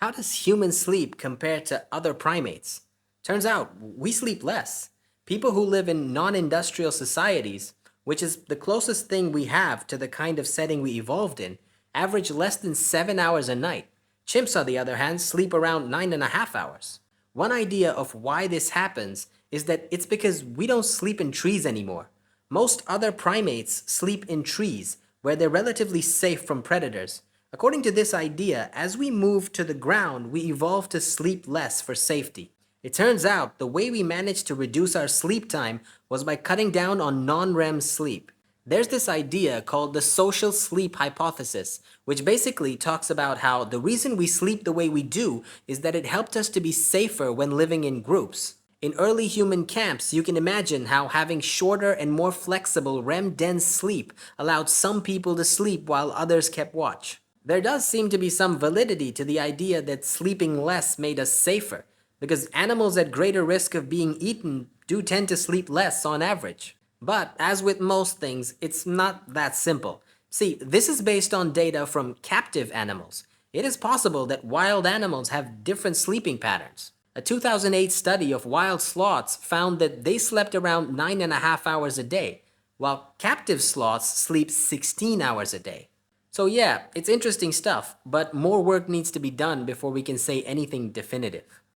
How does human sleep compare to other primates? Turns out we sleep less. People who live in non industrial societies, which is the closest thing we have to the kind of setting we evolved in, average less than 7 hours a night. Chimps, on the other hand, sleep around 9.5 hours. One idea of why this happens is that it's because we don't sleep in trees anymore. Most other primates sleep in trees, where they're relatively safe from predators. According to this idea, as we move to the ground, we evolve to sleep less for safety. It turns out the way we managed to reduce our sleep time was by cutting down on non-REM sleep. There's this idea called the social sleep hypothesis, which basically talks about how the reason we sleep the way we do is that it helped us to be safer when living in groups. In early human camps, you can imagine how having shorter and more flexible REM-dense sleep allowed some people to sleep while others kept watch. There does seem to be some validity to the idea that sleeping less made us safer, because animals at greater risk of being eaten do tend to sleep less on average. But as with most things, it's not that simple. See, this is based on data from captive animals. It is possible that wild animals have different sleeping patterns. A 2008 study of wild sloths found that they slept around 9.5 hours a day, while captive sloths sleep 16 hours a day. So yeah, it's interesting stuff, but more work needs to be done before we can say anything definitive.